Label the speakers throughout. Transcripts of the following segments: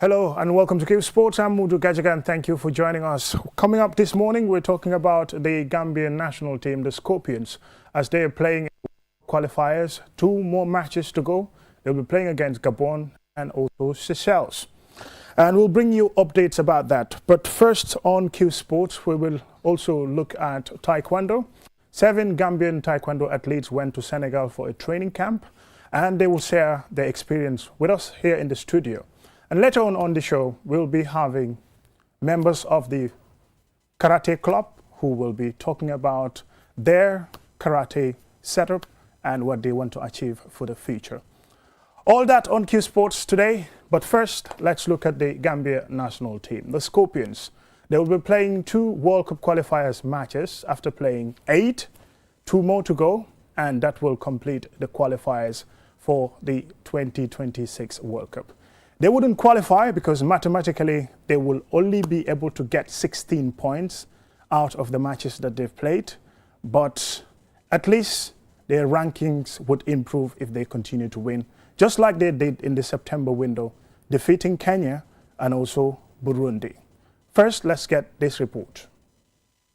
Speaker 1: Hello and welcome to Qsports. I'm Mudu Gajagan. Thank you for joining us. Coming up this morning, we're talking about the Gambian national team, the Scorpions, as they are playing qualifiers. 2 more matches to go. They'll be playing against Gabon and also Seychelles. And we'll bring you updates about that. But first on Qsports, we will also look at Taekwondo. 7 Gambian Taekwondo athletes went to Senegal for a training camp, and they will share their experience with us here in the studio. And later on the show, we'll be having members of the karate club who will be talking about their karate setup and what they want to achieve for the future. All that on Qsports today, but first, let's look at the Gambia national team, the Scorpions. They will be playing 2 World Cup qualifiers matches after playing 8, 2 more to go, and that will complete the qualifiers for the 2026 World Cup. They wouldn't qualify because mathematically they will only be able to get 16 points out of the matches that they've played, but at least their rankings would improve if they continue to win, just like they did in the September window, defeating Kenya and also Burundi. First, let's get this report.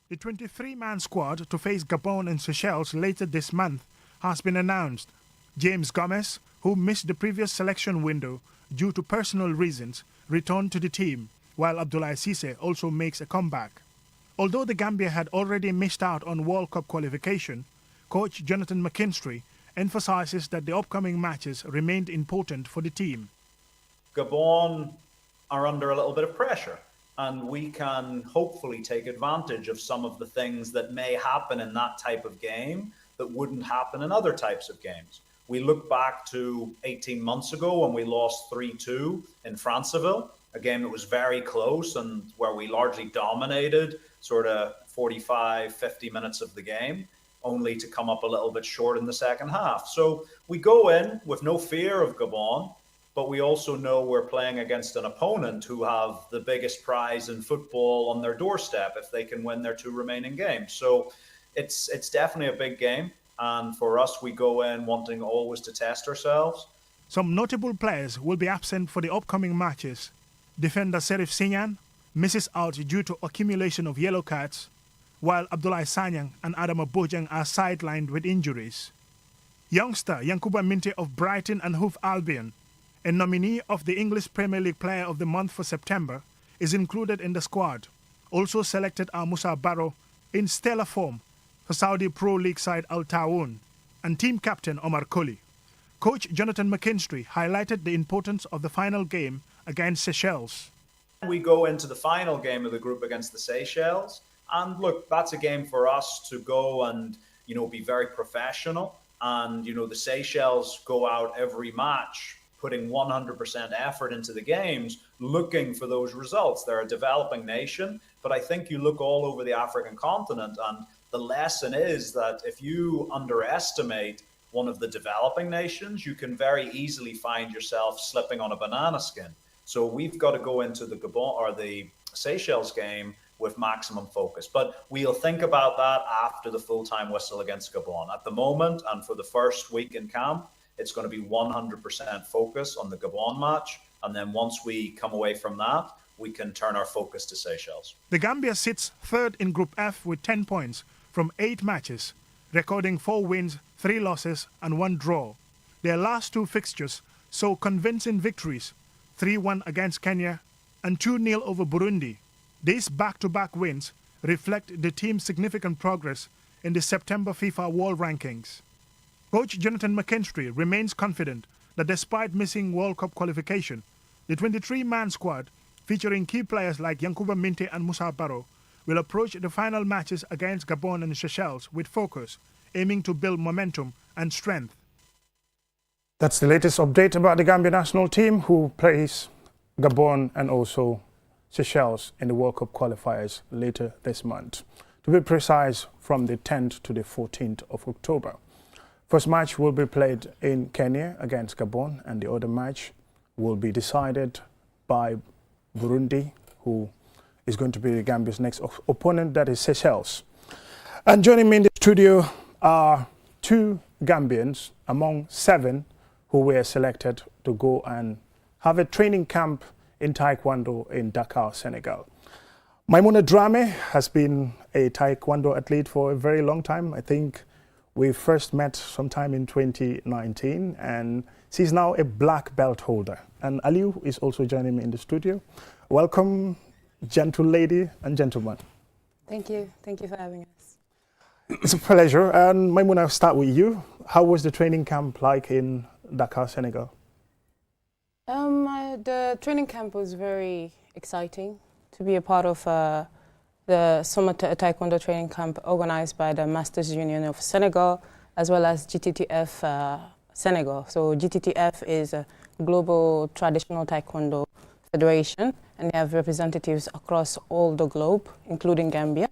Speaker 1: The 23-man squad to face Gabon and Seychelles later this month has been announced. James Gomez, who missed the previous selection window due to personal reasons, returned to the team, while Abdoulaye Cissé also makes a comeback. Although the Gambia had already missed out on World Cup qualification, coach Jonathan McKinstry emphasizes that the upcoming matches remained important for the team.
Speaker 2: Gabon are under a little bit of pressure, and we can hopefully take advantage of some of the things that may happen in that type of game that wouldn't happen in other types of games. We look back to 18 months ago when we lost 3-2 in Franceville, a game that was very close and where we largely dominated sort of 45, 50 minutes of the game, only to come up a little bit short in the second half. So we go in with no fear of Gabon, but we also know we're playing against an opponent who have the biggest prize in football on their doorstep if they can win their 2 remaining games. So it's definitely a big game. And for us, we go in wanting always to test ourselves.
Speaker 1: Some notable players will be absent for the upcoming matches. Defender Serif Sinyan misses out due to accumulation of yellow cards, while Abdoulaye Sanyang and Adama Bojang are sidelined with injuries. Youngster Yankuba Minte of Brighton and Hove Albion, a nominee of the English Premier League Player of the Month for September, is included in the squad. Also selected are Musa Barrow in stellar form for Saudi Pro League side Al Tawoun, and team captain Omar Colley. Coach Jonathan McKinstry highlighted the importance of the final game against Seychelles.
Speaker 2: We go into the final game of the group against the Seychelles, and look, that's a game for us to go and, be very professional. And, the Seychelles go out every match putting 100% effort into the games, looking for those results. They're a developing nation, but I think you look all over the African continent, and the lesson is that if you underestimate one of the developing nations, you can very easily find yourself slipping on a banana skin. So we've got to go into the Gabon or the Seychelles game with maximum focus. But we'll think about that after the full-time whistle against Gabon. At the moment, and for the first week in camp, it's going to be 100% focus on the Gabon match. And then once we come away from that, we can turn our focus to Seychelles.
Speaker 1: The Gambia sits 3rd in Group F with 10 points from 8 matches, recording 4 wins, 3 losses and 1 draw. Their last 2 fixtures saw convincing victories, 3-1 against Kenya and 2-0 over Burundi. These back-to-back wins reflect the team's significant progress in the September FIFA World Rankings. Coach Jonathan McKinstry remains confident that despite missing World Cup qualification, the 23-man squad, featuring key players like Yankuba Minte and Musa Barrow, will approach the final matches against Gabon and Seychelles with focus, aiming to build momentum and strength. That's the latest update about the Gambia national team, who plays Gabon and also Seychelles in the World Cup qualifiers later this month. To be precise, from the 10th to the 14th of October. First match will be played in Kenya against Gabon, and the other match will be decided by Burundi, who is going to be the Gambia's next opponent, that is Seychelles. And joining me in the studio are 2 Gambians among 7 who were selected to go and have a training camp in Taekwondo in Dakar, Senegal. Maimouna Dramé has been a Taekwondo athlete for a very long time. I think we first met sometime in 2019, and she's now a black belt holder. And Aliou is also joining me in the studio. Welcome, gentle lady and gentlemen.
Speaker 3: Thank you. Thank you for having us.
Speaker 1: It's a pleasure. And Maimouna, I'll start with you. How was the training camp like in Dakar, Senegal?
Speaker 3: The training camp was very exciting to be a part of the Summer Taekwondo training camp organized by the Masters Union of Senegal as well as GTTF Senegal. So GTTF is a global traditional Taekwondo federation, and they have representatives across all the globe, including Gambia.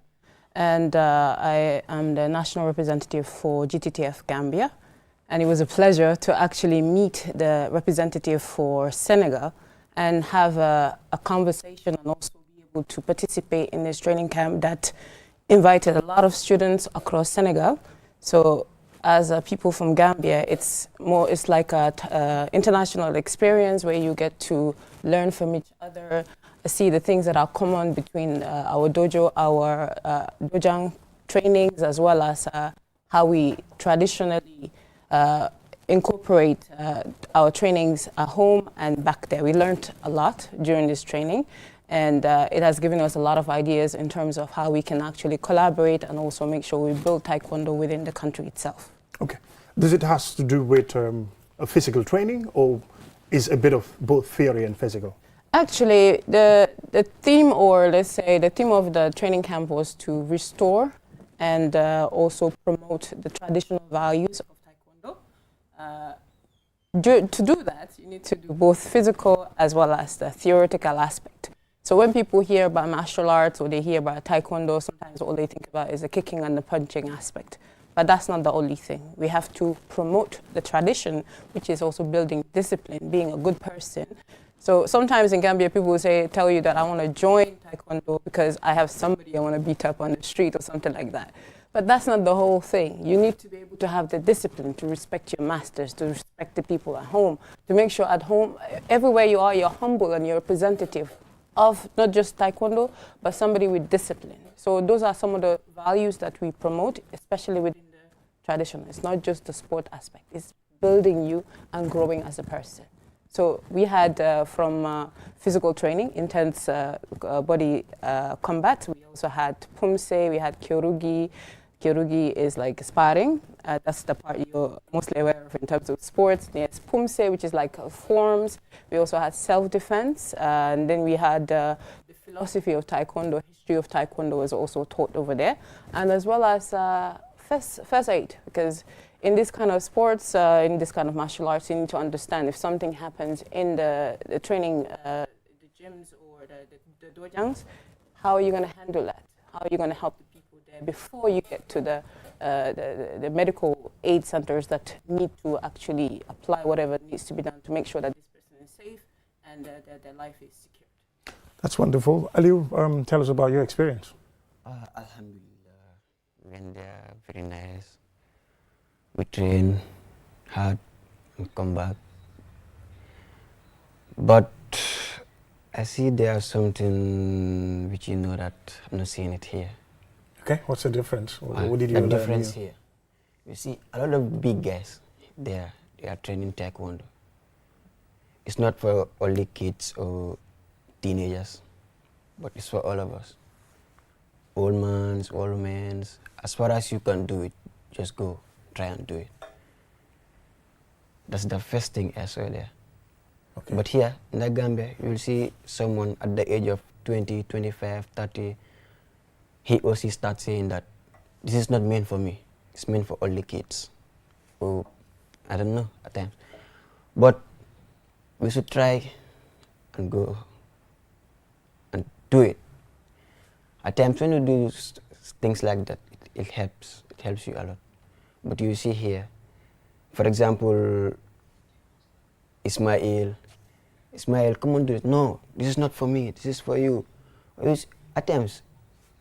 Speaker 3: And I am the national representative for GTTF Gambia. And it was a pleasure to actually meet the representative for Senegal and have a conversation and also be able to participate in this training camp that invited a lot of students across Senegal. So as people from Gambia, it's like a international experience where you get to learn from each other, see the things that are common between our dojo, our dojang trainings, as well as how we traditionally incorporate our trainings at home and back there. We learned a lot during this training, and it has given us a lot of ideas in terms of how we can actually collaborate and also make sure we build Taekwondo within the country itself.
Speaker 1: Okay. Does it has to do with a physical training, or is a bit of both theory and physical?
Speaker 3: Actually, the theme, or let's say the theme of the training camp was to restore and also promote the traditional values of Taekwondo. To do that, you need to do both physical as well as the theoretical aspect. So when people hear about martial arts or they hear about Taekwondo, sometimes all they think about is the kicking and the punching aspect. But that's not the only thing. We have to promote the tradition, which is also building discipline, being a good person. So sometimes in Gambia, people will tell you that I want to join Taekwondo because I have somebody I want to beat up on the street or something like that. But that's not the whole thing. You need to be able to have the discipline to respect your masters, to respect the people at home, to make sure at home, everywhere you are, you're humble and you're representative of not just Taekwondo, but somebody with discipline. So those are some of the values that we promote, especially within the tradition. It's not just the sport aspect. It's building you and growing as a person. So we had from physical training, intense body combat. We also had pumse, we had kyorugi. Kyorugi is like sparring. That's the part you're mostly aware of in terms of sports. There's pumse, which is like forms. We also had self-defense. And then we had the philosophy of Taekwondo, history of Taekwondo was also taught over there. And as well as first aid, because in this kind of sports, in this kind of martial arts, you need to understand if something happens in the training, the gyms or the dojangs, how are you going to handle that? How are you going to help the people there before you get to the medical aid centers that need to actually apply whatever needs to be done to make sure that this person is safe and their life is secured.
Speaker 1: That's wonderful. Aliou, tell us about your experience.
Speaker 4: Alhamdulillah, when they are very nice. We train hard and come back. But I see there's something which you know that I'm not seeing it here.
Speaker 1: Okay, what's the difference? What did you
Speaker 4: the
Speaker 1: learn
Speaker 4: difference
Speaker 1: here?
Speaker 4: here? You see, a lot of big guys, they are training Taekwondo. It's not for only kids or teenagers, but it's for all of us. Old men, as far as you can do it, just go. Try and do it. That's the first thing I saw there. Okay. But here in the Gambia, you will see someone at the age of 20, 25, 30, he or she starts saying that this is not meant for me. It's meant for only kids. Or I don't know at times. But we should try and go and do it. At times when you do things like that, it helps. It helps you a lot. But you see here, for example, Ismail, come on, do it. No, this is not for me, this is for you. At times,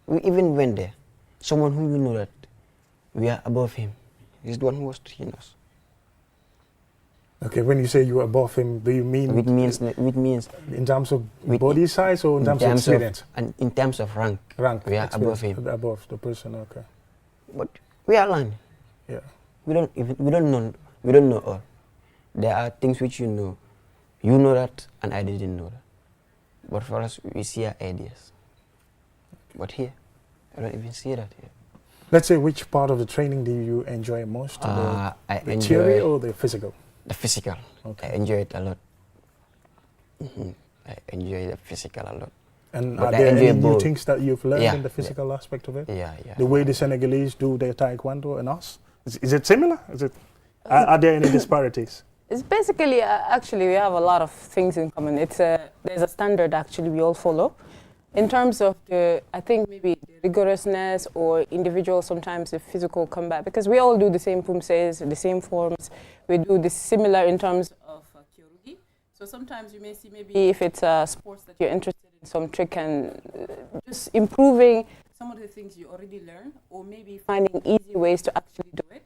Speaker 4: we even went there. Someone who you know that we are above him. He's the one who was teaching us.
Speaker 1: Okay, when you say you were above him, do you mean
Speaker 4: Which means
Speaker 1: in terms of
Speaker 4: with-
Speaker 1: body size or in terms of experience?
Speaker 4: And in terms of rank,
Speaker 1: Rank.
Speaker 4: we are above
Speaker 1: experience,
Speaker 4: him.
Speaker 1: Above the person. Okay.
Speaker 4: But we are learning.
Speaker 1: Yeah.
Speaker 4: We don't know all. There are things which you know that, and I didn't know that. But for us, we see our ideas. But here, I don't even see that here.
Speaker 1: Let's say, which part of the training do you enjoy most?
Speaker 4: I
Speaker 1: the theory
Speaker 4: enjoy
Speaker 1: or the physical?
Speaker 4: the physical.
Speaker 1: Okay.
Speaker 4: I enjoy it a lot. I enjoy the physical a lot.
Speaker 1: And
Speaker 4: But
Speaker 1: are
Speaker 4: I
Speaker 1: there
Speaker 4: enjoy
Speaker 1: any new
Speaker 4: both.
Speaker 1: things that you've learned
Speaker 4: Yeah,
Speaker 1: in the physical aspect of it?
Speaker 4: Yeah.
Speaker 1: The way the Senegalese do their taekwondo and us? Is it similar? Are there any disparities?
Speaker 3: It's basically, actually, we have a lot of things in common. There's a standard, actually, we all follow. In terms of I think maybe the rigorousness or individual, sometimes the physical combat, because we all do the same pumses, the same forms. We do this similar in terms of kyorugi. So sometimes you may see maybe if it's sports that you're interested in, some trick and just improving some of the things you already learned, or maybe finding easy ways to actually do it.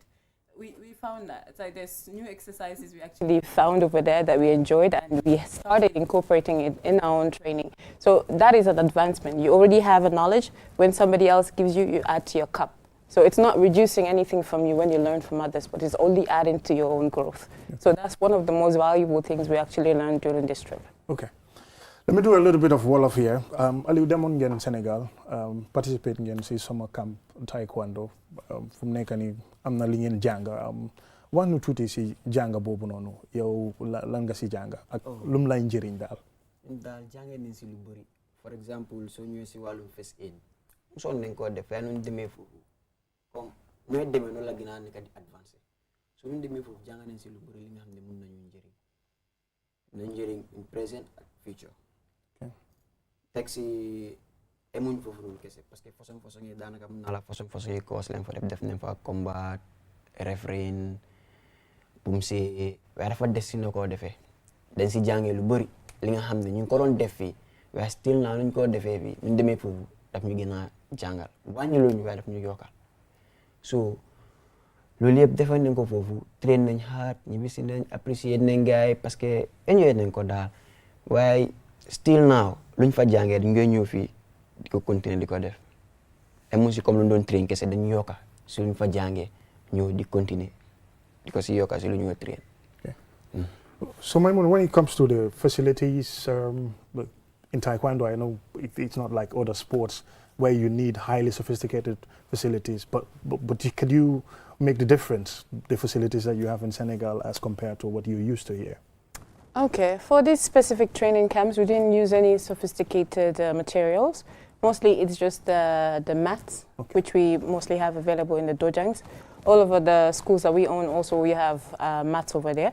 Speaker 3: We found that it's like there's new exercises we actually found over there that we enjoyed, and we started incorporating it in our own training. So that is an advancement. You already have a knowledge. When somebody else gives you, you add to your cup. So it's not reducing anything from you when you learn from others, but it's only adding to your own growth. So that's one of the most valuable things we actually learned during this trip.
Speaker 1: Okay. Let me do a little bit of Wolof here. Aliou demoon ngeen Sénégal participate ngeen si summer camp taekwondo fu mu nekk nii am na li ngeen jàng wax nu tuuti si jàng boobu noonu yow lan nga si jàng ak lum lay njëriñ daal.
Speaker 4: daal jàngee nañ si lu bëri. For example, soo ñëwee si wàllum first aid mosoon nañ koo def waaye nu ñu demee foofu comme nooy demee noonu la gën a nekk di avancé soo ñu demee foofu jàng nañ si lu bëri li nga xam ne mën nañu njëriñ in present ak future. teg si emuñ foofu noonu kese parce que façon yi daanaka mën naa la façon yi course lañ fa def nañ fa combat refereeing pumse waaye dafa des si na koo defee dañ si jàngee lu bëri li nga xam ne ñu ngi ko doon def fii waaye still naa nuñ ko defee fii ñu demee foofu daf ñu gën a jàngal wàññi loolu ñu waaye daf ñu yokkal so loolu yëpp defal nañ ko foofu train nañ hard ñu bisi nañ apprécier nañ gars yi parce que enjoy nañ ko daal waaye still now luñ fa jàngee dañ koy ñëw fii di ko continuer di ko def amuñ si comme lu doon train kese dañu yokka si luñ fa jàngee ñëw di continuer di ko si yokka si lu ñu train.
Speaker 1: So Maimun, when it comes to the facilities in Taekwondo, I know it's not like other sports where you need highly sophisticated facilities, but could you make the difference, the facilities that you have in Senegal as compared to what you're used to here?
Speaker 3: Okay, for these specific training camps, we didn't use any sophisticated materials. Mostly it's just the mats, which we mostly have available in the dojangs. All over the schools that we own also, we have mats over there.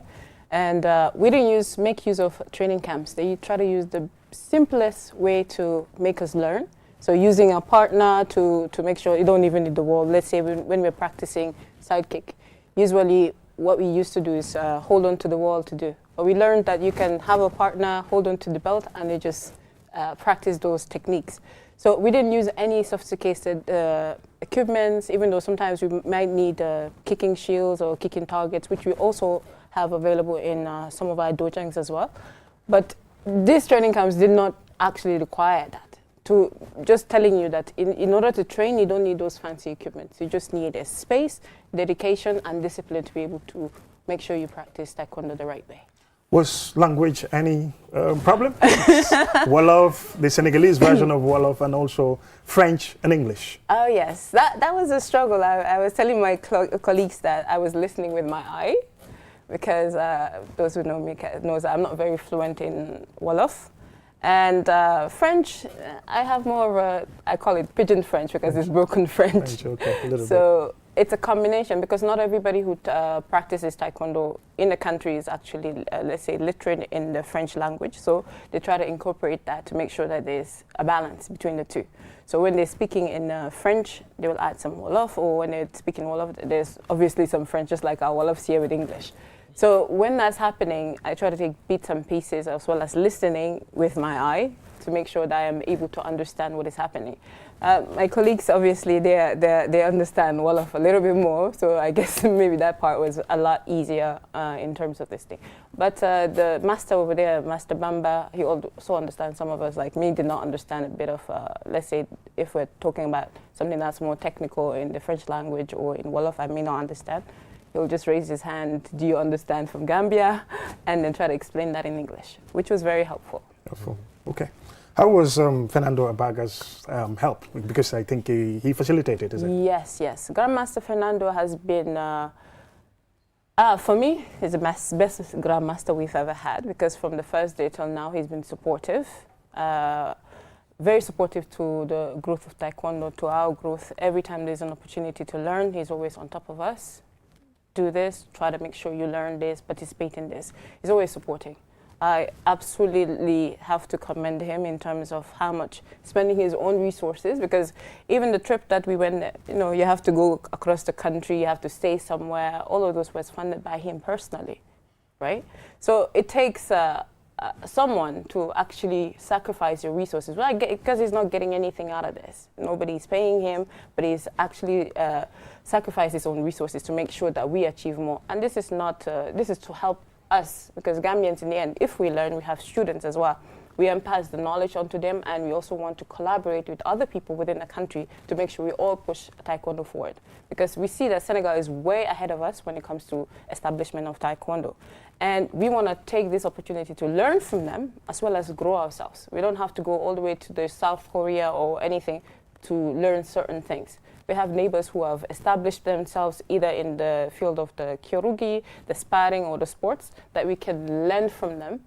Speaker 3: And we didn't make use of training camps. They try to use the simplest way to make us learn. So using a partner to make sure you don't even need the wall. Let's say when we're practicing side kick, usually what we used to do is hold on to the wall to do. But we learned that you can have a partner hold on to the belt and they just practice those techniques. So we didn't use any sophisticated equipments, even though sometimes we might need kicking shields or kicking targets, which we also have available in some of our dojangs as well. But these training camps did not actually require that. Just telling you that in order to train, you don't need those fancy equipment. You just need a space, dedication, and discipline to be able to make sure you practice Taekwondo the right way.
Speaker 1: Was language any problem? Wolof, the Senegalese version of Wolof, and also French and English.
Speaker 3: Oh yes, that was a struggle. I was telling my colleagues that I was listening with my eye, because those who know me knows that I'm not very fluent in Wolof. And French, I have more of a, I call it pigeon French because it's broken French.
Speaker 1: Okay, a little
Speaker 3: so it's a combination, because not everybody who practices Taekwondo in the country is actually, let's say, literate in the French language. So they try to incorporate that to make sure that there's a balance between the two. So when they're speaking in French, they will add some Wolof, or when they're speaking Wolof, there's obviously some French, just like our Wolofs here with English. So when that's happening, I try to take bits and pieces as well as listening with my eye to make sure that I am able to understand what is happening. My colleagues, obviously, they understand Wolof a little bit more, so I guess maybe that part was a lot easier in terms of this thing. But the master over there, Master Bamba, he also understands. Some of us, like me, did not understand a bit of, let's say, if we're talking about something that's more technical in the French language or in Wolof, I may not understand. He'll just raise his hand, do you understand from Gambia? And then try to explain that in English, which was very helpful.
Speaker 1: Helpful. Okay. How was Fernando Abaga's help? Because I think he facilitated, is it?
Speaker 3: Yes, yes. Grandmaster Fernando has been, for me, he's the best Grandmaster we've ever had, because from the first day till now, he's been supportive. Very supportive to the growth of Taekwondo, to our growth. Every time there's an opportunity to learn, he's always on top of us. Do this, try to make sure you learn this, participate in this. He's always supporting. I absolutely have to commend him in terms of how much spending his own resources, because even the trip that we went, you have to go across the country, you have to stay somewhere, all of those was funded by him personally, right? So it takes someone to actually sacrifice your resources, because he's not getting anything out of this. Nobody's paying him, but he's actually sacrificed his own resources to make sure that we achieve more. And this is not, this is to help us, because Gambians in the end, if we learn, we have students as well. We pass the knowledge onto them, and we also want to collaborate with other people within the country to make sure we all push Taekwondo forward. Because we see that Senegal is way ahead of us when it comes to establishment of Taekwondo. And we want to take this opportunity to learn from them as well as grow ourselves. We don't have to go all the way to the South Korea or anything to learn certain things. We have neighbors who have established themselves either in the field of the kyorugi, the sparring, or the sports, that we can learn from them,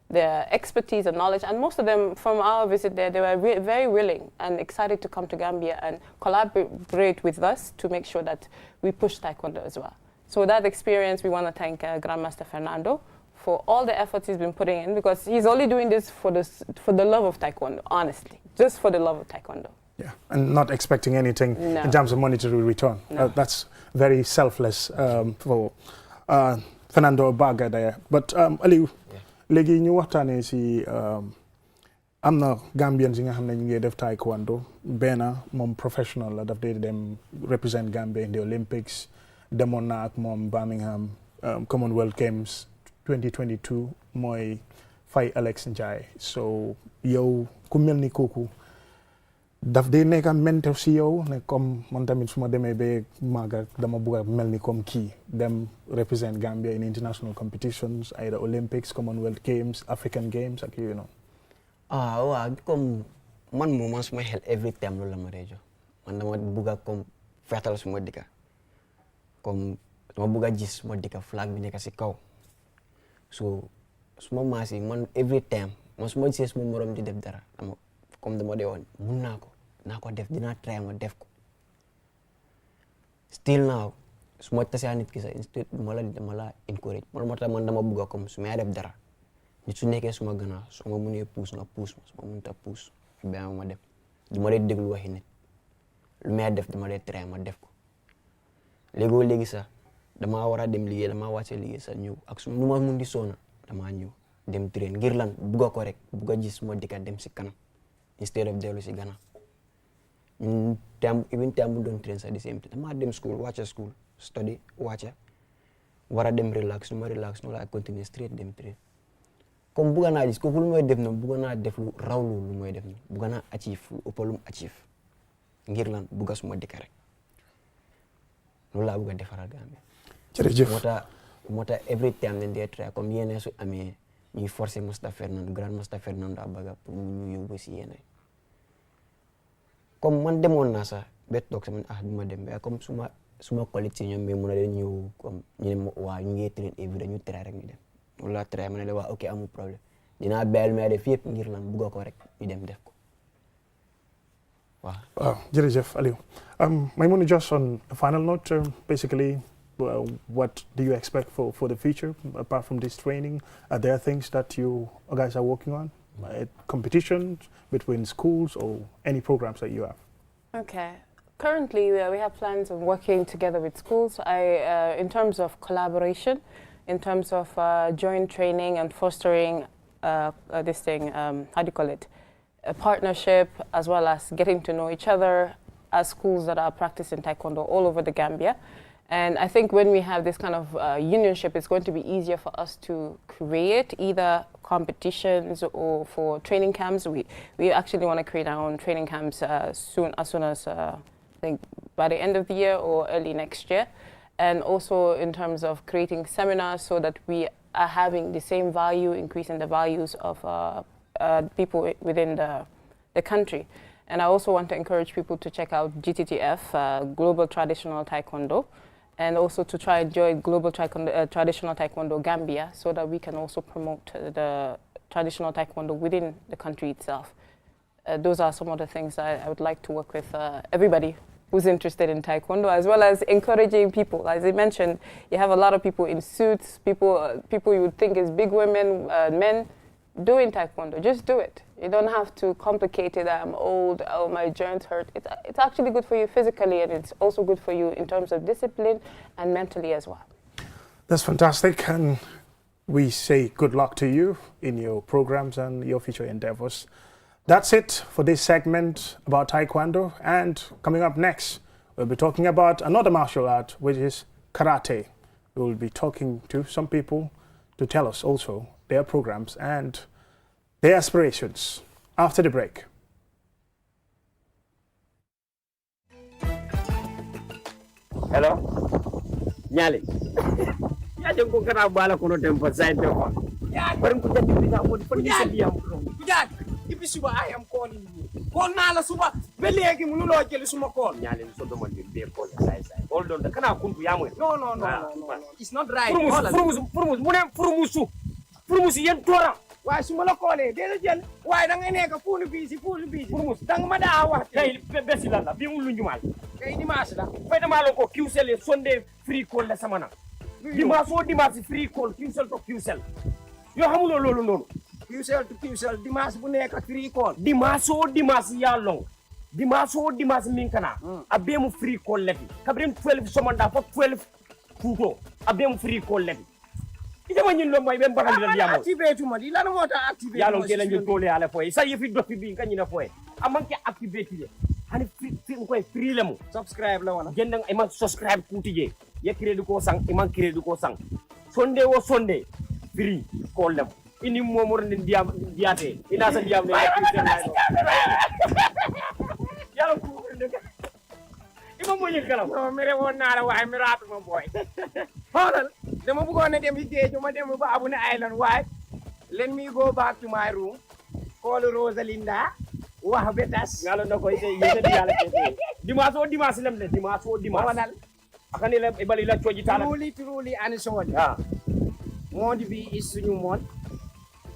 Speaker 3: their expertise and knowledge. And most of them, from our visit there, they were very willing and excited to come to Gambia and collaborate with us to make sure that we push Taekwondo as well. So that experience, we want to thank Grandmaster Fernando for all the efforts he's been putting in, because he's only doing this for the love of Taekwondo, honestly, just for the love of Taekwondo.
Speaker 1: Yeah, and not expecting anything in terms of monetary return.
Speaker 3: No.
Speaker 1: That's very selfless for Fernando Abaga there. But Aliou, léegi ñu waxtaanee si am na Gambians yi nga xam ne ñu ngi def Taekwondo. Benn moom professional la daf dee dem represent Gambia in the Olympics. Demoon na ak moom Birmingham Commonwealth Games 2022 mooy Faye Alex Njie. So yow ku mel ni kooku daf dee nekk mentor si yow ne comme man tamit su ma demee ba maaga dama bugg a mel ni comme kii dem represent Gambia in international competitions, either Olympics, Commonwealth Games, African Games ak yooyu noonu.
Speaker 4: Waaw comme man moom suma xel every time loolu la ma dee jox man dama bugg a comme feetal suma dëkka comme dama bugg a gis suma dëkka flag bi nekk si kaw so suma maas yi man every time man suma gisee suma morom di def dara comme dama dee woon mun naa ko def dinaa try ma def ko still now su ma tasee nit ki sax instead dama la encourage moo tax man dama bëgg comme su ma def dara nit su nekkee suma gannaaw su ma mënee puus nga puus ma su ma mënta puus ba ma def du ma dee déglu waxi nit lu may def dama dee try ma def ko léegi sax dama war a dem liggéey dama wàcce liggéey sax ñëw ak su nu ma mun di soona dama ñëw dem train ngir lan bëgg ko rek bëgg a gis suma dëkka dem si kanam instead of dellu si gannaaw even time bu doon train sax di same dama dem school wàcce school study wàcce war a dem relax nu ma relax nu la continue straight dem train comme bëgg naa gis kooku lu may def noonu bëgg naa def lu raw lu may def noonu bëgg naa achieve lu ëpp lu mu achieve ngir lan bëgg suma dëkka rek loolu laa bëgg a defaral Gambia.
Speaker 1: Jërëjëf
Speaker 4: moo tax every time dañ dee try comme yeneen su amee ñuy forcer Grand Master Fernando Abaga pour ñu yóbbu si yeneen comme man demoon naa sax ba toog sama duma dem ba comme suma qualité ñoom mais mun a leen ñëw comme ñu ne ma waa ñu ngi train every ñu try rek ñu dem loolu laa try ma ne la waa ok amul problème dinaa bàyyil may def yëpp ngir lan bëgg ko rek ñu dem def ko waaw.
Speaker 1: Wow, jërëjëf Aliou. Maimouna, just on a final note, basically, what do you expect for the future apart from this training? Are there things that you guys are working on? Competitions between schools or any programs that you have?
Speaker 3: Okay. Currently, we have plans of working together with schools. In terms of collaboration, in terms of joint training and fostering this thing, how do you call it? a partnership, as well as getting to know each other as schools that are practicing taekwondo all over the Gambia. And I think when we have this kind of unionship, it's going to be easier for us to create either competitions or for training camps. We actually want to create our own training camps as soon as I think by the end of the year or early next year. And also in terms of creating seminars so that we are having the same value, increasing the values of people within the country. And I also want to encourage people to check out GTTF, Global Traditional Taekwondo, and also to try and join Global Traditional Taekwondo Gambia so that we can also promote the traditional taekwondo within the country itself. Those are some of the things I would like to work with everybody who's interested in taekwondo, as well as encouraging people. As I mentioned, you have a lot of people in suits, people you would think is big women, men, doing taekwondo. Just do it. You don't have to complicate it. I'm old, oh, my joints hurt. It's actually good for you physically, and it's also good for you in terms of discipline and mentally as well.
Speaker 1: That's fantastic, and we say good luck to you in your programs and your future endeavors. That's it for this segment about taekwondo, and coming up next, we'll be talking about another martial art, which is karate. We'll be talking to some people to tell us also their programs and their aspirations after the break.
Speaker 5: Hello? Nyali. Ya jeng ko kana bala kono tempo side de ko. Ya barin ko jatti bisa ko di sa diam ko. Kujat, ibi suba I am calling you. Call na la suba be legi mu lo jeli suma call. Nyali so do man be call side. Hold on, kana kuntu yamu. No. It's not right. Furumusu yen tora. Why suma la kole de la jël waaye da ngay nekk fuulu bisi furmus da nga ma daa wax kay besi la bi mu lu njumal kay dimanche la fay dama la ko QCell Sunday free call la sama na dimanche free call QCell to QCell yo xamuloo loolu noonu QCell to QCell dimanche bu nekk free call dimanche ya long dimanche min kana abe mu free call lefi kabrim 12 somanda fo 12 futo abe mu free call lefi ida ma ñun lo moy ben bakal dal yamo activate ma di lan mota activate yalo ke lañu tole ala foy sa yefi dofi bi kañina foy amanke activate le hani fi ko free lemu subscribe la wala gendang e man subscribe kutije ye crédit ko sang e man crédit ko sang sonde wo sonde free ko lem ini momor ni diam diate ina sa diam ne yalo ko ima mo ñu kalam no mere won na la way mi ratu ma boy holal dama bëggoon a dem géej ma dem ba Abuna Island waaye let me go back to my room call Rosalinda wax betas ngalo na koy te yete yalla te dimanche lem ne dimanche wanal akani la ibali la coji tala truly and so on monde bi is suñu monde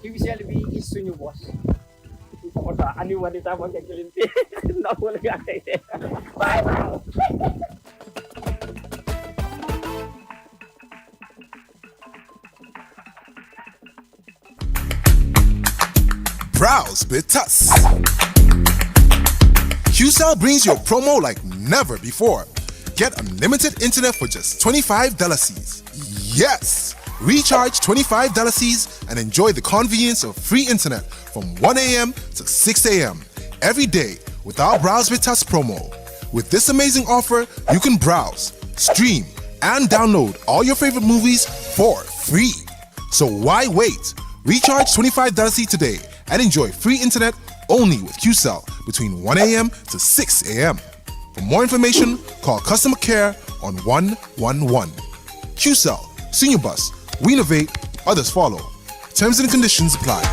Speaker 5: QCell bi is suñu boss ota ani wadi ta mo kelinte na wala ga tay bye.
Speaker 6: Browse with us. Qcell brings you a promo like never before. Get unlimited internet for just $25 Cs. Yes! Recharge $25 Cs and enjoy the convenience of free internet from 1 a.m. to 6 a.m. every day with our Browse with us promo. With this amazing offer, you can browse, stream, and download all your favorite movies for free. So why wait? Recharge $25 Cs today and enjoy free internet only with Qcell between 1 a.m. to 6 a.m. For more information, call customer care on 111. Qcell, Senior Bus, we innovate, others follow. Terms and conditions apply.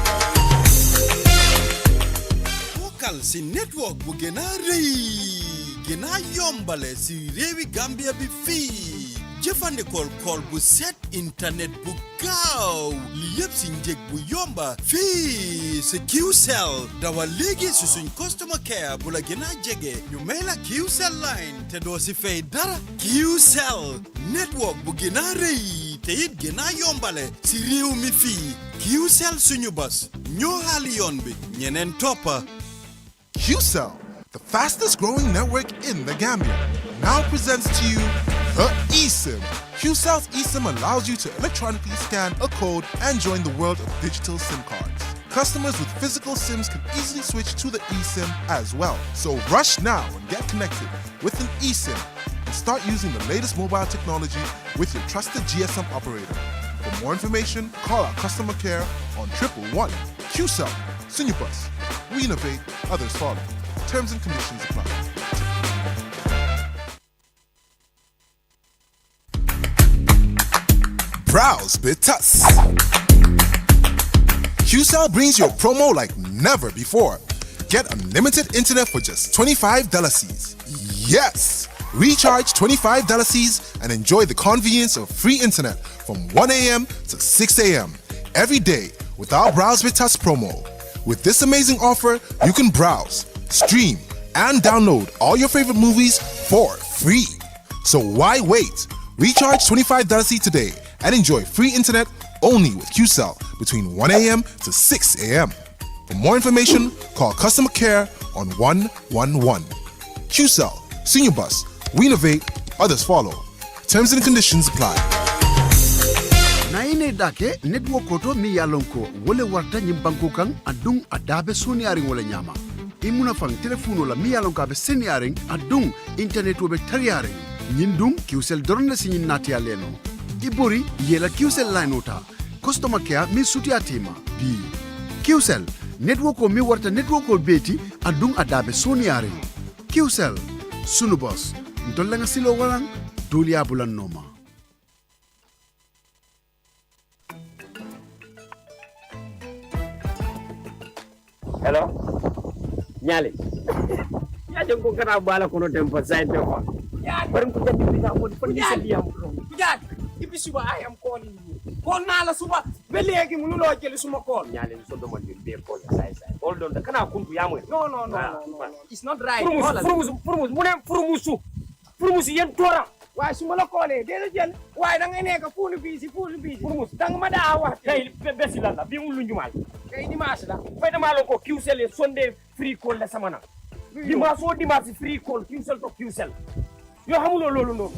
Speaker 7: Vocal si network bu gëna rëy gëna yombale si réewi Gambia bi fii jëfandikool kool bu set internet bu gaaw li yëpp si njëg bu yomba fii si Qcell dawal léegi si suñ customer care bu la gën a jege ñu may la Qcell line te doo si fay dara Qcell network bu gën a rëy te it gën a yombale si réew mi fii Qcell suñu bas ñoo xaali yoon bi ñeneen toppa
Speaker 6: Qcell, the fastest growing network in the Gambia, now presents to you the eSIM. Qcell's eSIM allows you to electronically scan a code and join the world of digital SIM cards. Customers with physical SIMs can easily switch to the eSIM as well. So rush now and get connected with an eSIM and start using the latest mobile technology with your trusted GSM operator. For more information, call our customer care on 111. Qcell, Sinubus. We innovate, others follow. Terms and conditions apply. Browse with us. Qcell brings you a promo like never before. Get unlimited internet for just $25. Yes! Recharge $25 and enjoy the convenience of free internet from 1 a.m. to 6 a.m. every day with our Browse with Us promo. With this amazing offer, you can browse, stream, and download all your favorite movies for free. So why wait? Recharge $25 today and enjoy free internet only with Qcell between 1 a.m. to 6 a.m. For more information, call customer care on 111. Qcell, Senior Bus, we innovate, others follow. Terms and conditions apply.
Speaker 8: Naine dake network koto mi yalonko wole warta nyimbanko kang adung adabe soniaring wole nyama. Imuna fang telefono la mi yalonko abe seniaring adung internet wobe tariaring. Nyindung Qcell dorna sinyin natia leno. Ibori yela Qcell line ota. Customer care mi suti atima. B. Qcell network ko mi warta network ko beti adung adabe soniaring. Qcell Sunubos ntolla nga silo walang dulia bulan noma.
Speaker 5: Hello? Nyali. Ya jengko kana bala kono tempo side ko. Ya bareng ko jadi bisa ko pergi diam. Kujat. Ibi suba I am calling you. Call na la suba. Belegi mu lo jeli suma call. Nyali so do mo be call side. Hold on. Kana kuntu yamu. No. It's not right. Furumusu yen tora. Why suma la kole de jël waaye da ngay nekk fu nu bisi Furmus da nga ma daa wax tey besi lan la bi mu lu njumal kay dimanche la fay dama la ko Qcell Sunday free call la sama na dimanche free call Qcell to Qcell yoo xamuloo loolu noonu.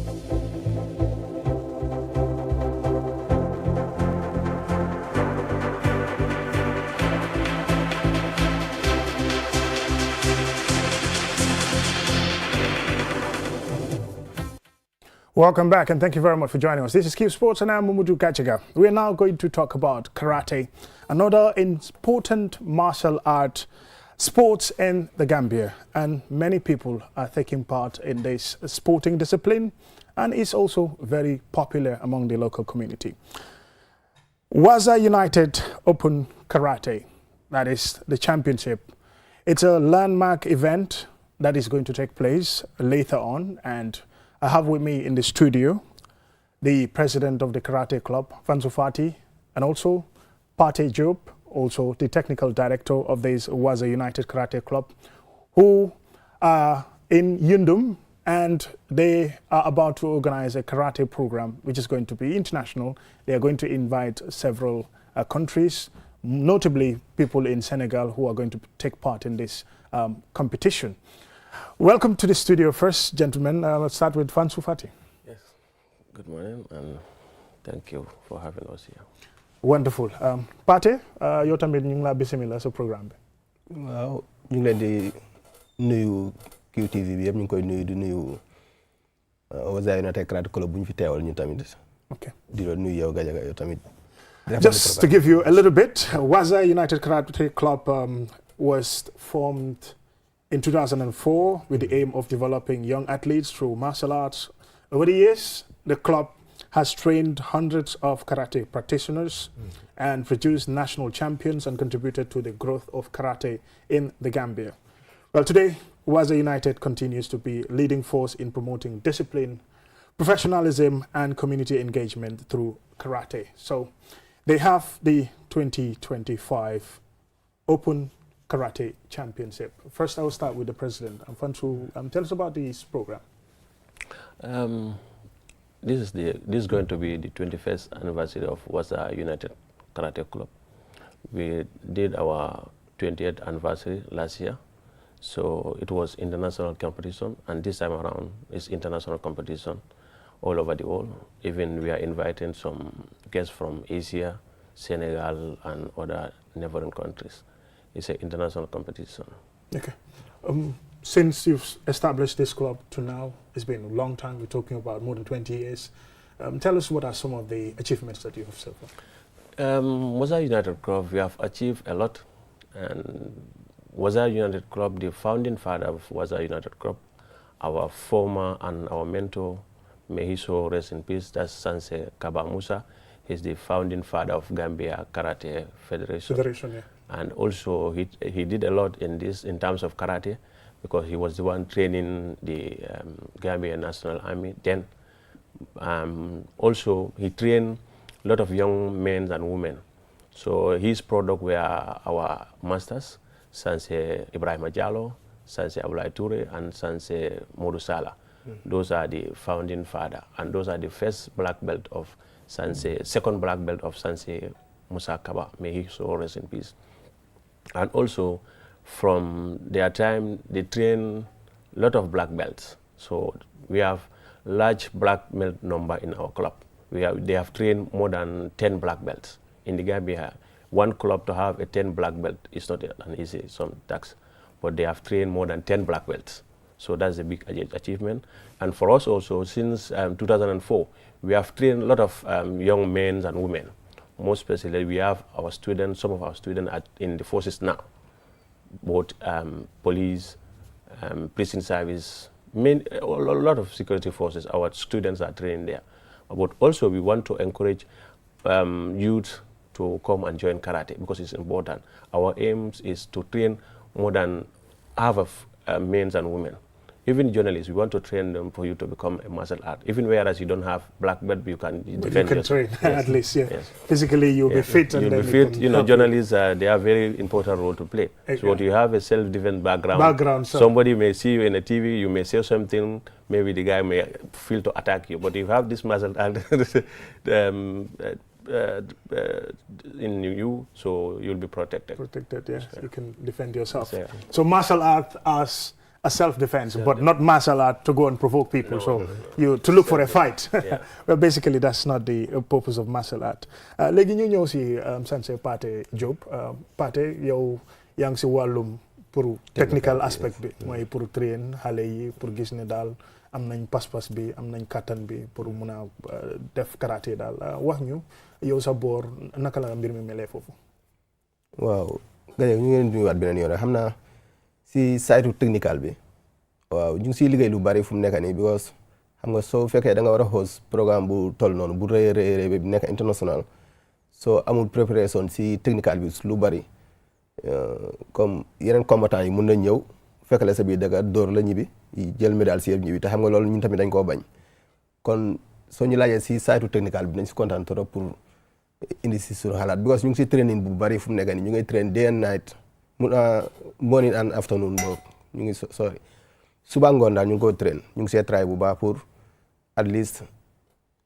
Speaker 1: Welcome back and thank you very much for joining us. This is Qsports and I'm Mumudu Gachiga. We are now going to talk about karate, another important martial art sports in the Gambia, and many people are taking part in this sporting discipline and it's also very popular among the local community. Waza United Open Karate, that is the championship. It's a landmark event that is going to take place later on, and I have with me in the studio the president of the Karate Club, Fansu Fati, and also Pate Job, also the technical director of this Waza United Karate Club, who are in Yundum, and they are about to organize a karate program which is going to be international. They are going to invite several countries, notably people in Senegal who are going to take part in this competition. Welcome to the studio first, gentlemen. Let's start with Fansu Fati.
Speaker 9: Yes, good morning and thank you for having us here.
Speaker 1: Wonderful. Pate, yow tamit ñu ngi la bismillah sa programme bi.
Speaker 9: Waaw, ñu ngi leen di nuyu QTV bi yëpp, ñu ngi koy nuyu di nuyu Waza United Karate Club bu ñu fi teewal ñu tamit. Okay. Di la nuyu yow Gajaga yow tamit.
Speaker 1: Just to give you a little bit, Waza United Karate Club was formed in 2004 with the aim of developing young athletes through martial arts. Over the years, the club has trained hundreds of karate practitioners and produced national champions and contributed to the growth of karate in the Gambia. Well, today, Waza United continues to be a leading force in promoting discipline, professionalism, and community engagement through karate. So they have the 2025 Open Karate Championship. First, I will start with the president. Fansu, tell us about this program.
Speaker 9: This is going to be the 21st anniversary of Waza United Karate Club. We did our 20th anniversary last year, so it was international competition, and this time around it's international competition all over the world. Even we are inviting some guests from Asia, Senegal, and other neighboring countries. It's an international competition.
Speaker 1: Okay. Since you've established this club to now, it's been a long time. We're talking about more than 20 years. Tell us what are some of the achievements that you have so far?
Speaker 9: Waza United Club, we have achieved a lot. And Waza United Club, the founding father of Waza United Club, our former and our mentor, may he so rest in peace, that's Sanse Kaba Musa. He's the founding father of Gambia Karate Federation.
Speaker 1: Yeah.
Speaker 9: And also he did a lot in this in terms of karate, because he was the one training the Gambia National Army then. Also he trained a lot of young men and women. So his product were our masters, Sanse Ibrahim Jallo, Sanse Abulai Toure, and Sanse Modu Sala. Those are the founding father, and those are the first black belt of Sanse, second black belt of Sanse Musa Kaba. May he so rest in peace. And also, from their time, they train a lot of black belts. So we have large black belt number in our club. They have trained more than 10 black belts. In the Gambia, one club to have a 10 black belt is not an easy task, but they have trained more than 10 black belts. So that's a big achievement. And for us also, since 2004, we have trained a lot of young men and women. Most especially, we have our students, some of our students are in the forces now, both police, prison service, a lot of security forces. Our students are trained there. But also, we want to encourage youth to come and join karate, because it's important. Our aim is to train more than half of men and women. Even journalists, we want to train them for you to become a martial art. Even whereas you don't have black belt, you can defend
Speaker 1: yourself. Train, yes. At least, yeah. Yes. Physically, you'll be fit.
Speaker 9: You'll be fit. You know, journalists, they have very important role to play. Okay. So you have a self-defense background. Somebody may see you in a TV, you may say something, maybe the guy may feel to attack you. But if you have this martial art in you, so you'll be protected.
Speaker 1: Protected, yes. Yeah. You can defend yourself. Yeah. So martial art as a self-defense, but not martial art to go and provoke people. No, you to look for a fight. Yeah. Well, basically, that's not the purpose of martial art. Léegi ñu ñëw si Sanse Pathé Diop. Pathé yow yaa ngi si wàllum pour technical aspect bi, mooy pour train xale yi pour gis ne daal am nañ pas-pas bi, am nañ kattan bi pour mun a def karaté daal. Wax ñu yow sa boor naka la mbir mi melee foofu.
Speaker 10: Waaw, gars ñu ngi nuyuwaat beneen yoon xam naa si saytu technical bi waaw ñu ngi siy liggéey lu bari fu mu nekk nii because xam nga soo fekkee da nga war a host programme bu toll noonu bu rëy bi nekk international soo amul préparation si technical bi lu bari comme yeneen combattant yi mun nañ ñëw fekk la sa biir dëkk dóor la ñibbi jël médaille si yëpp ñibbi te xam nga loolu ñun tamit dañ koo bañ kon soo ñu laajee si saytu technical bi nañ si kontaan trop pour indi si suñu xalaat because ñu ngi si training bu bari fu mu nekk nii ñu ngi train day and night morning and afternoon boobu ñu ngi sorry suba ngoon daal ñu ngi ko train ñu ngi see try bu baax pour at least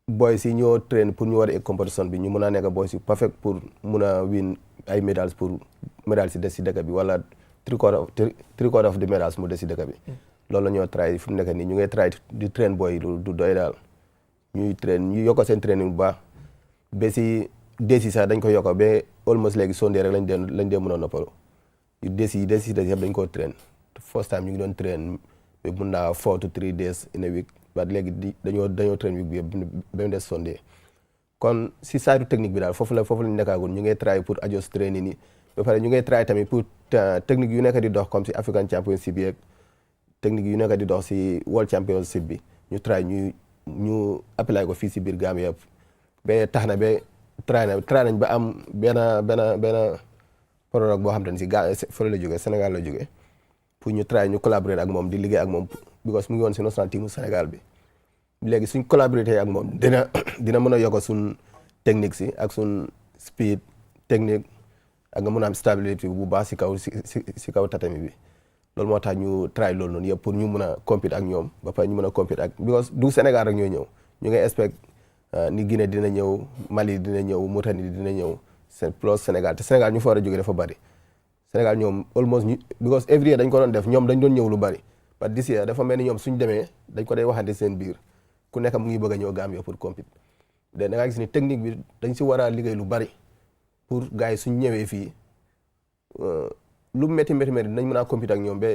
Speaker 10: boys yi ñoo train pour ñu war a compétition bi ñu mën a nekk boys yi perfect pour mun a win ay médailles pour médailles si des si dëkk bi wala three quarter of the médailles mu des si dëkk bi loolu la ñoo try fu mu nekk nii ñu ngi try di train boy yi du doy daal ñuy train ñu yokk seen training bu baax ba si desi sax dañ ko yokk ba almost léegi sondé rek lañ dee mën a noppalu des yëpp dañ koo train first time ñu ngi doon train ba mun naa 4 to 3 days in a week ba léegi dañoo train week bi yëpp ba mu des Sunday kon si saytu technique bi daal foofu la ñu nekkaagul ñu ngi try pour adjust training yi ba pare ñu ngi try tamit pour technique yu nekk di dox comme si African Championship bi ak technique yu nekk di dox si World Championship bi ñu try ñu apply ko fii si biir Gambie yëpp ba tax na ba try nañ ba am benn product boo xam ne si fële la jógee Sénégal la jógee pour ñu try ñu collaborer ak moom di liggéey ak moom because mu ngi woon si national team Sénégal bi léegi suñ collaborer ak moom dina mën a yokk suñ technique si ak suñ speed technique ak nga mën a am stabilité bu baax si kaw tatami bi loolu moo tax ñu try loolu noonu yëpp pour ñu mën a compete ak ñoom ba pare ñu mën a compete ak because du Sénégal rek ñooy ñëw ñu ngi expect ni Guinée dina ñëw Mali dina ñëw Mauritanie dina ñëw plus Sénégal te Sénégal ñu fa war a jógee dafa bari Sénégal ñoom almost because every year dañ ko doon def ñoom dañ doon ñëw lu bari but this year dafa mel ni ñoom suñ demee dañ ko day waxante seen biir ku nekk mu ngi bëgg a ñëw Gambia pour compete da nga gis ni technique bi dañ si war a liggéey lu bari pour gars yi suñ ñëwee fii lu métti dinañ mën a compéter ak ñoom ba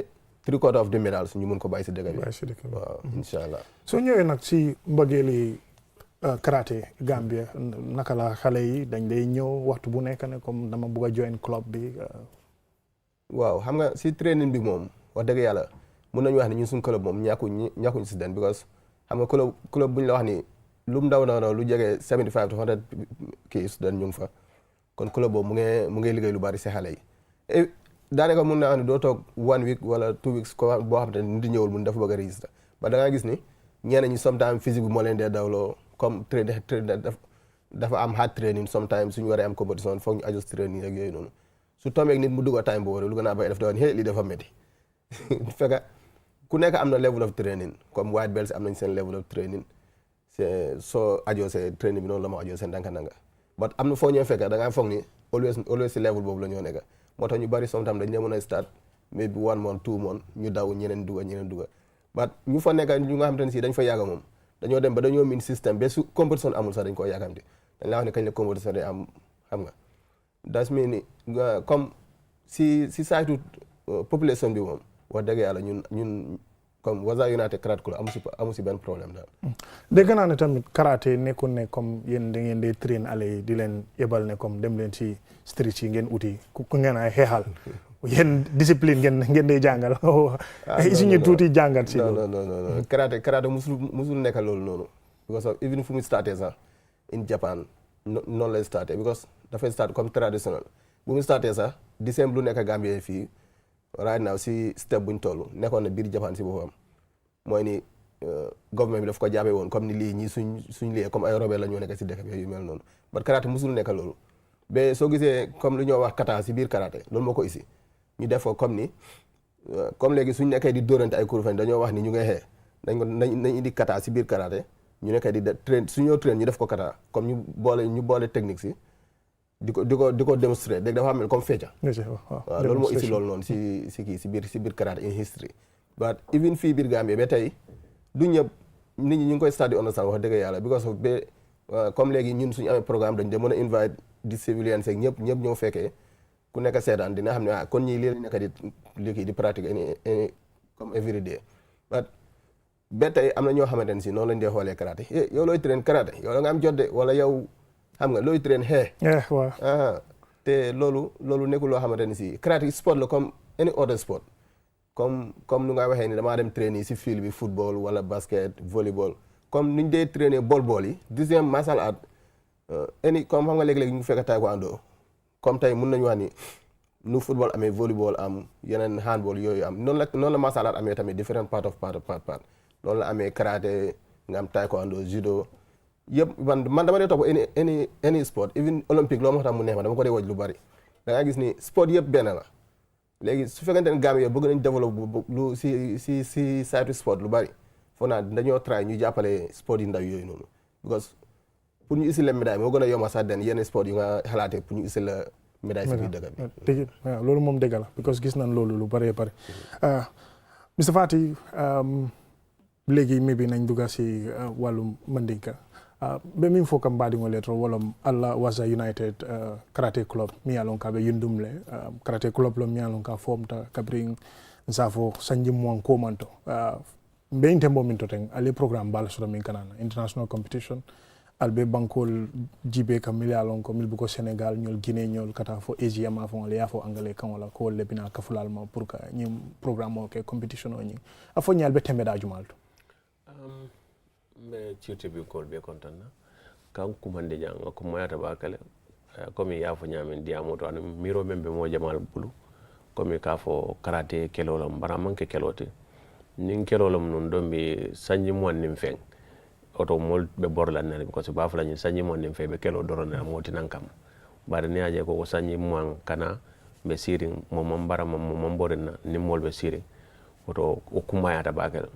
Speaker 10: 3/4 of the medals ñu mën ko bàyyi si dëkk bi waaw incha allah.
Speaker 1: soo ñëwee nag si mbëggeeli karaté Gambia naka la xale yi dañ day ñëw waxtu bu nekk ne comme dama bugg a join club bi.
Speaker 10: waaw xam nga si training bi moom wax dëgg yàlla mun nañu wax ne ñun suñu club moom ñàkkuñ si den because xam nga club bu ñu la wax ni lu mu ndaw lu jege 75 to 100 kii student ñu ngi fa kon club boobu mu ngi liggéey lu bari si xale yi daanaka mun naa wax ne doo toog 1 week wala 2 weeks ko boo xam ne nit ñëwul mun dafa bëgg a register ba da ngaa gis ni ñeneen ñi sometimes physique bi moo leen dee dawloo comme training dafa am hard training sometimes suñu waree am compétition foog ñu adjust training ak yooyu noonu su tombeeg nit mu dugg a time boobu lu gën a bay def doon lii dafa métti fekk ku nekk am na level of training comme white belts am nañ seen level of training soo ajoosee training bi noonu la ma ajoosee ndànk-ndànk but am na foo ñëw fekk da ngaa foog ni always si level boobu la ñoo nekk moo tax ñu bari sometimes dañ ne mën a start maybe 1 month 2 months ñu daw ñeneen dugga but ñu fa nekk ñu nga xam te ne si dañ fa yàgg moom dañoo dem ba dañoo min système ba su compétition amul sax dañ koo yàkkamti dañ laa wax ne kañ la compétition day am xam nga das mi ni comme si saytu population bi moom wax dëgg yàlla ñun comme Waza United Karate Club amu si benn problème daal.
Speaker 1: dégg naa ne tamit karaté nekkul ne comme yéen da ngeen di train ale yi di leen yebal ne comme dem leen si street yi ngeen uti ku ngeen ay xeexal yéen discipline ngeen day jàngal. suñu tuuti jàngat si loolu.
Speaker 10: non karaté musul nekk loolu noonu. because of even fu mu starté sax in Japan noonu lay starté because dafay start comme traditionnel bu mu starté sax décembre lu nekk Gambie fii. right now si step buñ toll nekkoon na biir Japan si boppam mooy ni government bi daf ko jàppee woon comme ni lii ñii suñ lii comme ay robee la ñoo nekk si dëkk bi yu mel noonu but karaté musul nekk loolu ba soo gisee comme lu ñoo wax kata si biir karaté loolu moo ko isi ñu def ko comme ni comme léegi suñ nekkee di dóorante ay kurfañ dañoo wax ni ñu ngay xee nañ indi kata si biir karaté ñu nekkee di train suñoo train ñu def ko kata comme ñu boole technique si di ko démontrer dégg dafa mel comme fecca waaw loolu moo isi loolu noonu si biir karaté in history but even fii biir Gambie ba tey du ñëpp nit ñi ñu ngi koy study understand wax dëgg yàlla because of ba comme léegi ñun suñu amee programme dañ de mën a invite di civilians ak ñëpp ñoo fekkee ku nekk seetaan dina xam ne kon ñii lii lañ nekk di pratiquer comme every day but ba tey am na ñoo xamante ne si noonu lañ dee xoolee karaté yow looy train karaté yow da nga am jot de wala yow xam nga looy train
Speaker 1: waaw
Speaker 10: te loolu nekkul loo xamante ne si karaté sport la comme any other sport comme nu nga waxee ni damaa dem train yi si field bi football wala basket volleyball comme ni ñu dee trainer bool yi deuxième martial art comme xam nga léeg-léeg ñu fekk taekwondo comme tey mun nañu wax ni nu football amee volleyball am yeneen handball yooyu am noonu la martial art amee tamit different part loolu la amee karaté nga am taekwondo judo yëpp man dama dee topp any sport even olympique loo ma tax mu neex ma dama ko dee waj lu bari da nga gis ni sport yëpp benn la léegi su fekkente ne Gambie bëgg nañ développe lu si saytu sport lu bari foo naa dañoo try ñu jàppale sport yi ndaw yooyu noonu because pour ñu isi la médaille moo gën a yomb sax den yenn sport yu nga xalaatee pour ñu isi la médaille si biir dëkk bi
Speaker 1: waaw loolu moom dëgg la because gis nañ loolu lu bëree bëri Mr Fatty léegi mi bi nañ dugga si wàllum mandinka be min fo kam mbaɗigo lettre wolom Allah Waza United karate club mi yalon ka ɓe yundumle karate club lo mi yalon ka fomta kabrin safo sanji mon komanto mbe intembo min to ten ali programme bala soto min kanana international competition albe bankol jibe kam mi yalon ko milbuko Sénégal ñol Guinée ñol kata fo Asia ma fo ya fo anglais kan wala ko lebina kafulal ma pour que ñi programme o ke competition o ñi afo ñal be tembe da jumalto
Speaker 9: mbe ciwte bi kol be kontanna kan kumande janga ko moyata ba kale komi yafo nyamen diamo to an miro membe mo jamal bulu komi ka fo karate kelolam bara manke kelote nin kelolam non dombi sanji mon nim feng oto mol be borla nan ko so bafla ni sanji mon nim fe be kelo dorona moti nan kam bare ni aje ko sanji mon kana be siring mo mambara mo mamborena ni mol be siring oto o kumayata ba kale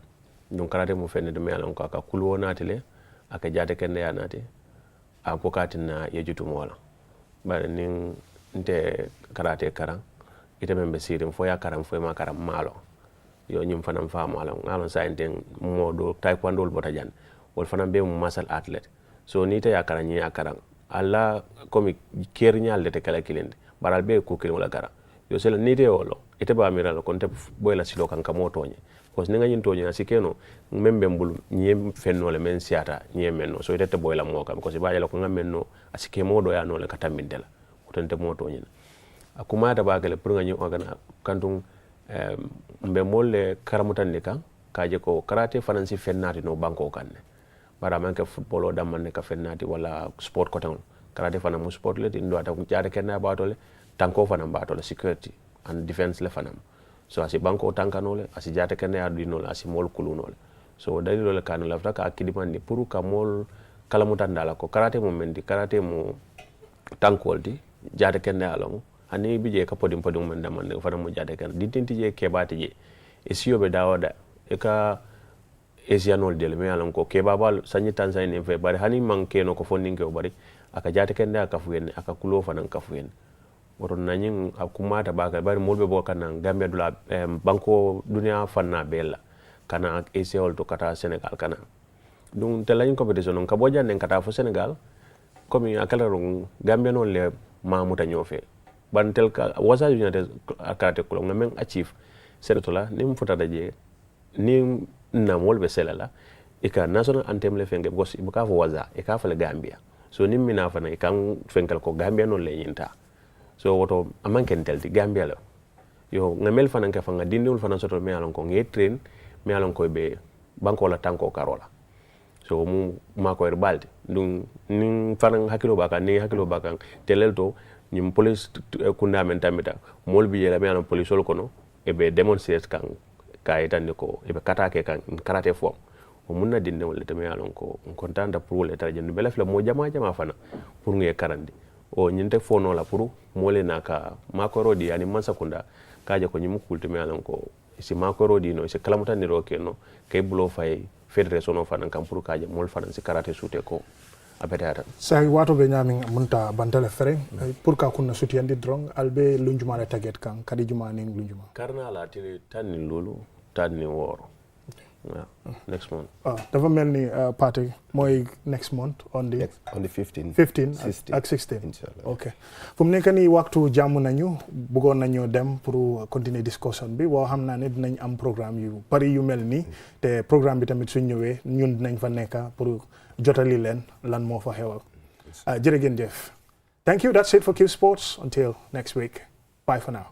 Speaker 9: donc karate mo fenne de me alon ko ka kulwo natile aka jate kende ya nati a ko katina yejutu mola bare nin nte karate karan ite membe sirim fo ya karam fo ma karam malo yo nyum fanam fa malo ngalon sa enten modo taekwondo bota jan wol fanam be mo martial athlete so ni te ya karan ni ya karan alla komi ker nyaal de te kala kilende baral be ko kil wala kara yo sela nite wolo ite ba mirala konte boyla silo kan kamo toñe because ninga nyin toñe asikeno membe mbulu nyem fennole men siata nyem menno so ite boyla mo kam because ba yala ko ngamenno asike modo ya no le katambindela utante mo toñe akuma ta ba gele pour nga ñu ogana kantung mbe molle karamutande kan kaje ko karate fanansi fennati no banko kanne bara manke football o dammanne ka fennati wala sport ko tan karate fana mu sport le ndo ata jaade kenna batole tanko fana batole security and defense le fana so asi banko tankanole asi jaade kenna ya dinole asi mol kulunole so dalilo le kanu lafta ka akidimandi pour ka mol kala mutandala ko karate mo mendi karate mo tankoldi jaade kenna ya lamu ani bije ka podim men damande fana mo jaade kenna dintinti je kebati je e siyobe dawada e ka Asianol del me alan ko ke babal sanyi Tanzania fe bari hani manke no ko fondinke o bari aka jate kende aka fuyen aka kulo fanan ka fuyen woto nanyin akuma ta baka bari molbe bo kanan Gambia dula banko dunia fanna bella kana Asiol to kata Senegal kana dum telayin competition ka boja nen kata fo Senegal komi akala ron Gambia no le mamuta nyofe bantel ka wasa united akate kulo ngamen achieve seretola nim futa daje nim na molbe selala ika national anthem le fenge because ibuka fo waza ika fa le Gambia so nim mina fana ikan fengal ko Gambia no le yinta so woto amanken telti Gambia lo yo ngamel fana ka fanga dindul fana soto me alon ko nge train me alon ko be banko la tanko karola so mu mako er balde dum nin fana hakilo baka ni hakilo baka telel to nyim police kunda men tamita molbi yela me alon police sol kono e be demonstrate kan kayitande ko ebe katake kan karate fo o munna dinde wala teme yalon ko kontanda pour le tarje bela fla mo jama fana pour nge karandi o nyinte fo no la pour mole naka makorodi ani mansa kunda kaje ko nyimu kulte me yalon ko si makorodi no si kalamuta ni roke no kay bulo fay federation no fana kam pour kaje mol fana si karate sute ko abetata
Speaker 1: sai wato be nyamin munta bantale fere pour ka kunna suti andi drong albe lunjuma la target kan kadi juma ni lunjuma
Speaker 9: karna la tili tanni lulu tanni woro next month
Speaker 1: dafa melni party moy next month on the 15 ak 16
Speaker 10: inshallah
Speaker 1: okay fum nek ni waxtu jamm nañu bëggon nañu dem pour continuer discussion bi wo xamna ne dinañ am programme yu bari yu melni te programme bi tamit suñ ñëwé ñun dinañ fa nekk pour jotali len lan mo fa xewal jërëgen jëf thank you, that's it for Qsports until next week, bye for now.